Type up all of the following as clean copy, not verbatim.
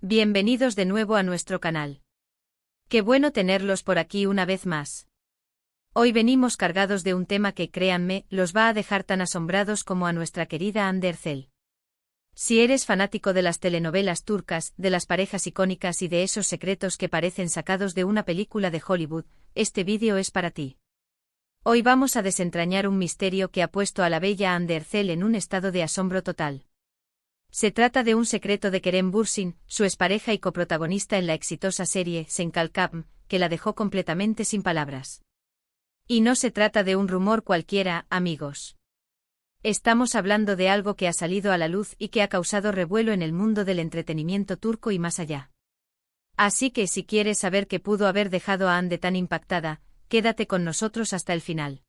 Bienvenidos de nuevo a nuestro canal. Qué bueno tenerlos por aquí una vez más. Hoy venimos cargados de un tema que, créanme, los va a dejar tan asombrados como a nuestra querida Hande Erçel. Si eres fanático de las telenovelas turcas, de las parejas icónicas y de esos secretos que parecen sacados de una película de Hollywood, este vídeo es para ti. Hoy vamos a desentrañar un misterio que ha puesto a la bella Hande Erçel en un estado de asombro total. Se trata de un secreto de Kerem Bürsin, su expareja y coprotagonista en la exitosa serie Sen Kalkam, que la dejó completamente sin palabras. Y no se trata de un rumor cualquiera, amigos. Estamos hablando de algo que ha salido a la luz y que ha causado revuelo en el mundo del entretenimiento turco y más allá. Así que si quieres saber qué pudo haber dejado a Hande tan impactada, quédate con nosotros hasta el final.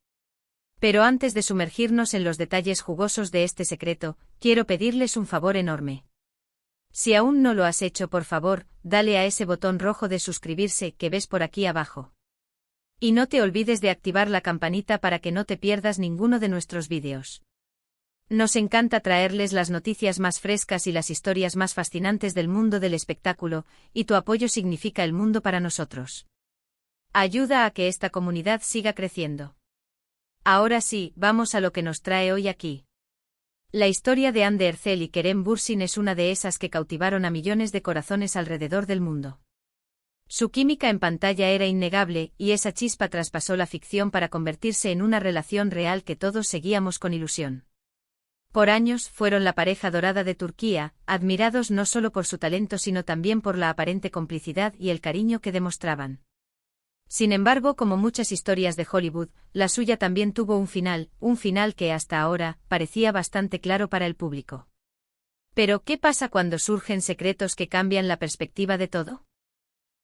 Pero antes de sumergirnos en los detalles jugosos de este secreto, quiero pedirles un favor enorme. Si aún no lo has hecho, por favor, dale a ese botón rojo de suscribirse que ves por aquí abajo. Y no te olvides de activar la campanita para que no te pierdas ninguno de nuestros vídeos. Nos encanta traerles las noticias más frescas y las historias más fascinantes del mundo del espectáculo, y tu apoyo significa el mundo para nosotros. Ayuda a que esta comunidad siga creciendo. Ahora sí, vamos a lo que nos trae hoy aquí. La historia de Hande Erçel y Kerem Bürsin es una de esas que cautivaron a millones de corazones alrededor del mundo. Su química en pantalla era innegable, y esa chispa traspasó la ficción para convertirse en una relación real que todos seguíamos con ilusión. Por años fueron la pareja dorada de Turquía, admirados no solo por su talento sino también por la aparente complicidad y el cariño que demostraban. Sin embargo, como muchas historias de Hollywood, la suya también tuvo un final que hasta ahora parecía bastante claro para el público. Pero, ¿qué pasa cuando surgen secretos que cambian la perspectiva de todo?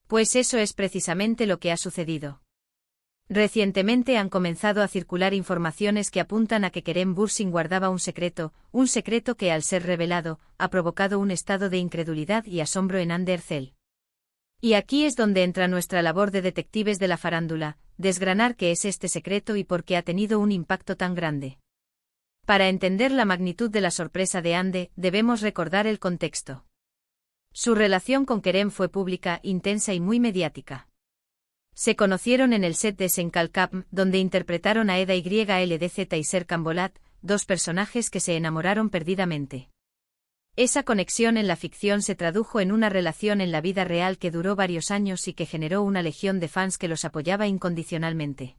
Pues eso es precisamente lo que ha sucedido. Recientemente han comenzado a circular informaciones que apuntan a que Kerem Bürsin guardaba un secreto que al ser revelado, ha provocado un estado de incredulidad y asombro en Hande Erçel. Y aquí es donde entra nuestra labor de detectives de la farándula, desgranar qué es este secreto y por qué ha tenido un impacto tan grande. Para entender la magnitud de la sorpresa de Hande, debemos recordar el contexto. Su relación con Kerem fue pública, intensa y muy mediática. Se conocieron en el set de Sen Kalkam, donde interpretaron a Eda YLDZ y Serkan Bolat, dos personajes que se enamoraron perdidamente. Esa conexión en la ficción se tradujo en una relación en la vida real que duró varios años y que generó una legión de fans que los apoyaba incondicionalmente.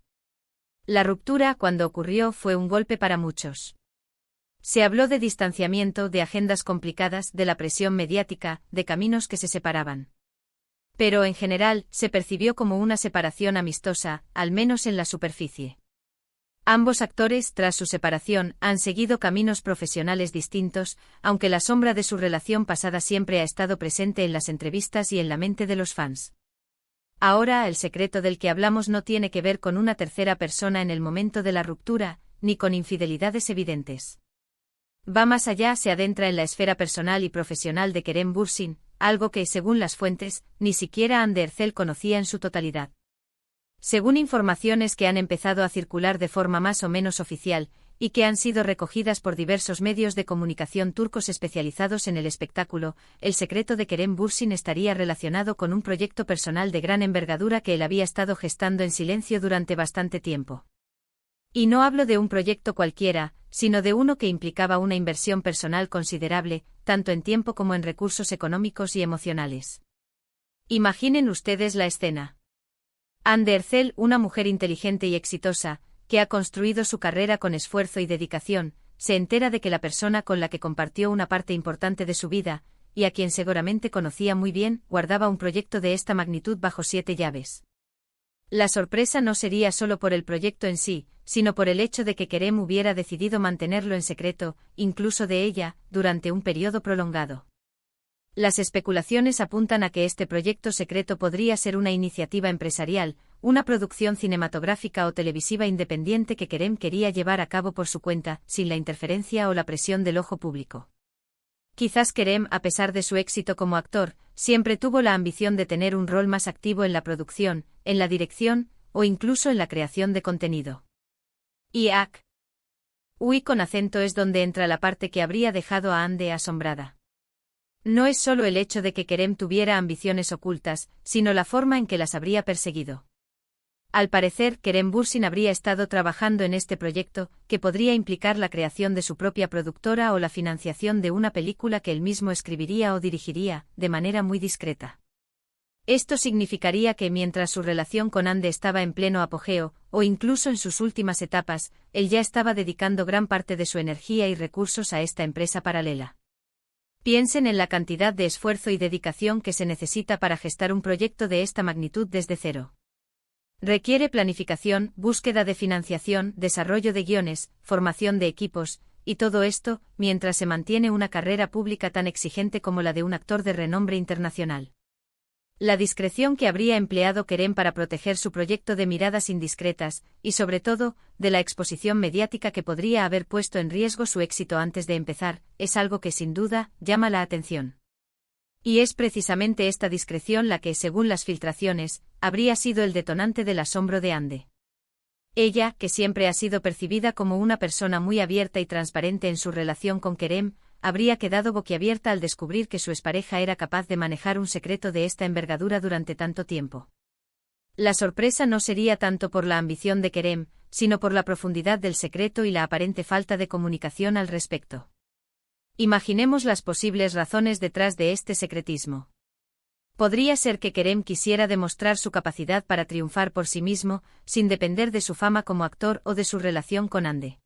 La ruptura, cuando ocurrió, fue un golpe para muchos. Se habló de distanciamiento, de agendas complicadas, de la presión mediática, de caminos que se separaban. Pero en general, se percibió como una separación amistosa, al menos en la superficie. Ambos actores, tras su separación, han seguido caminos profesionales distintos, aunque la sombra de su relación pasada siempre ha estado presente en las entrevistas y en la mente de los fans. Ahora, el secreto del que hablamos no tiene que ver con una tercera persona en el momento de la ruptura, ni con infidelidades evidentes. Va más allá, se adentra en la esfera personal y profesional de Kerem Bürsin, algo que, según las fuentes, ni siquiera Hande Erçel conocía en su totalidad. Según informaciones que han empezado a circular de forma más o menos oficial, y que han sido recogidas por diversos medios de comunicación turcos especializados en el espectáculo, el secreto de Kerem Bürsin estaría relacionado con un proyecto personal de gran envergadura que él había estado gestando en silencio durante bastante tiempo. Y no hablo de un proyecto cualquiera, sino de uno que implicaba una inversión personal considerable, tanto en tiempo como en recursos económicos y emocionales. Imaginen ustedes la escena. Hande Erçel, una mujer inteligente y exitosa, que ha construido su carrera con esfuerzo y dedicación, se entera de que la persona con la que compartió una parte importante de su vida, y a quien seguramente conocía muy bien, guardaba un proyecto de esta magnitud bajo 7 llaves. La sorpresa no sería solo por el proyecto en sí, sino por el hecho de que Kerem hubiera decidido mantenerlo en secreto, incluso de ella, durante un periodo prolongado. Las especulaciones apuntan a que este proyecto secreto podría ser una iniciativa empresarial, una producción cinematográfica o televisiva independiente que Kerem quería llevar a cabo por su cuenta, sin la interferencia o la presión del ojo público. Quizás Kerem, a pesar de su éxito como actor, siempre tuvo la ambición de tener un rol más activo en la producción, en la dirección, o incluso en la creación de contenido. Y Uy con acento es donde entra la parte que habría dejado a Hande asombrada. No es solo el hecho de que Kerem tuviera ambiciones ocultas, sino la forma en que las habría perseguido. Al parecer, Kerem Bürsin habría estado trabajando en este proyecto, que podría implicar la creación de su propia productora o la financiación de una película que él mismo escribiría o dirigiría, de manera muy discreta. Esto significaría que mientras su relación con Hande estaba en pleno apogeo, o incluso en sus últimas etapas, él ya estaba dedicando gran parte de su energía y recursos a esta empresa paralela. Piensen en la cantidad de esfuerzo y dedicación que se necesita para gestar un proyecto de esta magnitud desde cero. Requiere planificación, búsqueda de financiación, desarrollo de guiones, formación de equipos, y todo esto, mientras se mantiene una carrera pública tan exigente como la de un actor de renombre internacional. La discreción que habría empleado Kerem para proteger su proyecto de miradas indiscretas, y sobre todo, de la exposición mediática que podría haber puesto en riesgo su éxito antes de empezar, es algo que sin duda, llama la atención. Y es precisamente esta discreción la que, según las filtraciones, habría sido el detonante del asombro de Hande. Ella, que siempre ha sido percibida como una persona muy abierta y transparente en su relación con Kerem, habría quedado boquiabierta al descubrir que su expareja era capaz de manejar un secreto de esta envergadura durante tanto tiempo. La sorpresa no sería tanto por la ambición de Kerem, sino por la profundidad del secreto y la aparente falta de comunicación al respecto. Imaginemos las posibles razones detrás de este secretismo. Podría ser que Kerem quisiera demostrar su capacidad para triunfar por sí mismo, sin depender de su fama como actor o de su relación con Hande.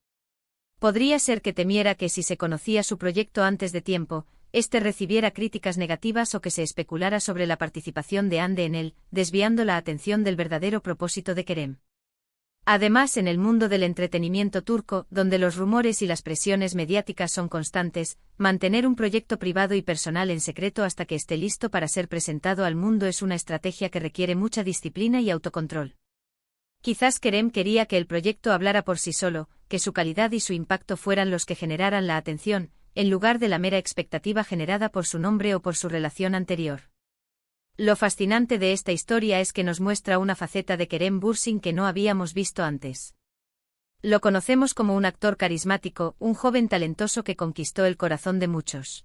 Podría ser que temiera que si se conocía su proyecto antes de tiempo, éste recibiera críticas negativas o que se especulara sobre la participación de Hande en él, desviando la atención del verdadero propósito de Kerem. Además, en el mundo del entretenimiento turco, donde los rumores y las presiones mediáticas son constantes, mantener un proyecto privado y personal en secreto hasta que esté listo para ser presentado al mundo es una estrategia que requiere mucha disciplina y autocontrol. Quizás Kerem quería que el proyecto hablara por sí solo, que su calidad y su impacto fueran los que generaran la atención, en lugar de la mera expectativa generada por su nombre o por su relación anterior. Lo fascinante de esta historia es que nos muestra una faceta de Kerem Bürsin que no habíamos visto antes. Lo conocemos como un actor carismático, un joven talentoso que conquistó el corazón de muchos.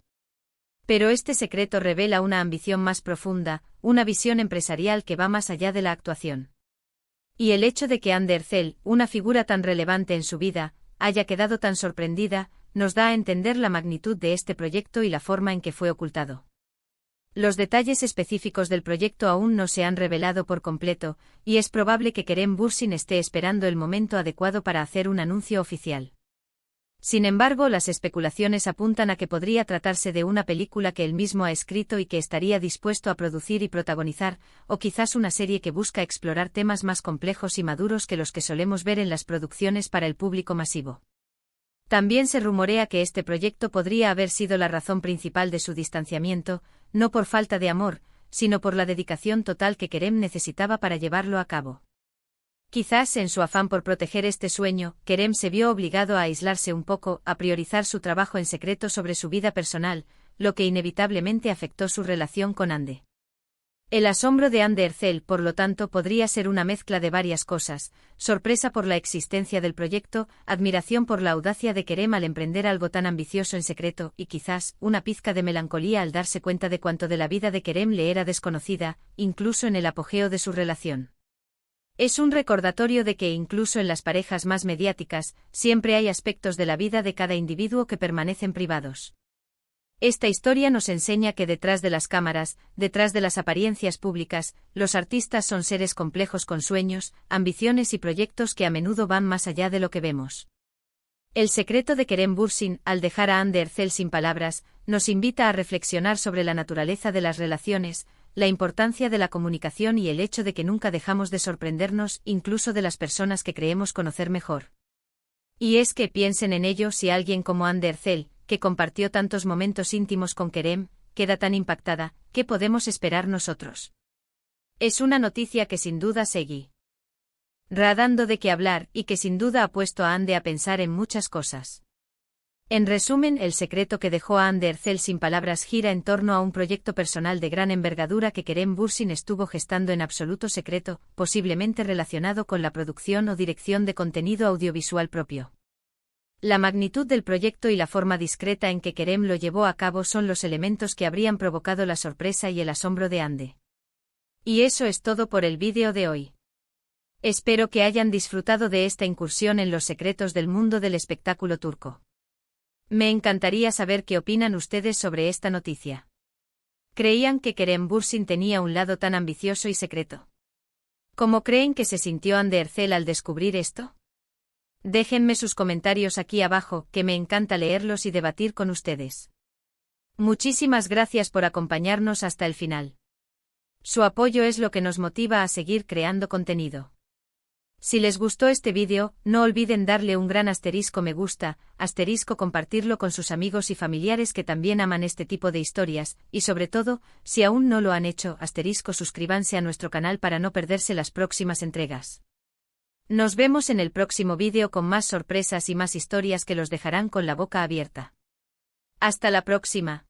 Pero este secreto revela una ambición más profunda, una visión empresarial que va más allá de la actuación. Y el hecho de que Hande Erçel, una figura tan relevante en su vida, haya quedado tan sorprendida, nos da a entender la magnitud de este proyecto y la forma en que fue ocultado. Los detalles específicos del proyecto aún no se han revelado por completo, y es probable que Kerem Bürsin esté esperando el momento adecuado para hacer un anuncio oficial. Sin embargo, las especulaciones apuntan a que podría tratarse de una película que él mismo ha escrito y que estaría dispuesto a producir y protagonizar, o quizás una serie que busca explorar temas más complejos y maduros que los que solemos ver en las producciones para el público masivo. También se rumorea que este proyecto podría haber sido la razón principal de su distanciamiento, no por falta de amor, sino por la dedicación total que Kerem necesitaba para llevarlo a cabo. Quizás en su afán por proteger este sueño, Kerem se vio obligado a aislarse un poco, a priorizar su trabajo en secreto sobre su vida personal, lo que inevitablemente afectó su relación con Hande. El asombro de Hande Erçel, por lo tanto, podría ser una mezcla de varias cosas: sorpresa por la existencia del proyecto, admiración por la audacia de Kerem al emprender algo tan ambicioso en secreto, y quizás una pizca de melancolía al darse cuenta de cuánto de la vida de Kerem le era desconocida, incluso en el apogeo de su relación. Es un recordatorio de que incluso en las parejas más mediáticas, siempre hay aspectos de la vida de cada individuo que permanecen privados. Esta historia nos enseña que detrás de las cámaras, detrás de las apariencias públicas, los artistas son seres complejos con sueños, ambiciones y proyectos que a menudo van más allá de lo que vemos. El secreto de Kerem Bürsin, al dejar a Hande Erçel sin palabras, nos invita a reflexionar sobre la naturaleza de las relaciones, la importancia de la comunicación y el hecho de que nunca dejamos de sorprendernos, incluso de las personas que creemos conocer mejor. Y es que piensen en ello: si alguien como Hande Erçel, que compartió tantos momentos íntimos con Kerem, queda tan impactada, ¿qué podemos esperar nosotros? Es una noticia que sin duda seguirá dando de qué hablar y que sin duda ha puesto a Hande a pensar en muchas cosas. En resumen, el secreto que dejó a Hande Erçel sin palabras gira en torno a un proyecto personal de gran envergadura que Kerem Bürsin estuvo gestando en absoluto secreto, posiblemente relacionado con la producción o dirección de contenido audiovisual propio. La magnitud del proyecto y la forma discreta en que Kerem lo llevó a cabo son los elementos que habrían provocado la sorpresa y el asombro de Hande. Y eso es todo por el vídeo de hoy. Espero que hayan disfrutado de esta incursión en los secretos del mundo del espectáculo turco. Me encantaría saber qué opinan ustedes sobre esta noticia. ¿Creían que Kerem Bürsin tenía un lado tan ambicioso y secreto? ¿Cómo creen que se sintió Hande Erçel al descubrir esto? Déjenme sus comentarios aquí abajo, que me encanta leerlos y debatir con ustedes. Muchísimas gracias por acompañarnos hasta el final. Su apoyo es lo que nos motiva a seguir creando contenido. Si les gustó este vídeo, no olviden darle un gran asterisco me gusta, asterisco compartirlo con sus amigos y familiares que también aman este tipo de historias, y sobre todo, si aún no lo han hecho, asterisco suscríbanse a nuestro canal para no perderse las próximas entregas. Nos vemos en el próximo vídeo con más sorpresas y más historias que los dejarán con la boca abierta. Hasta la próxima.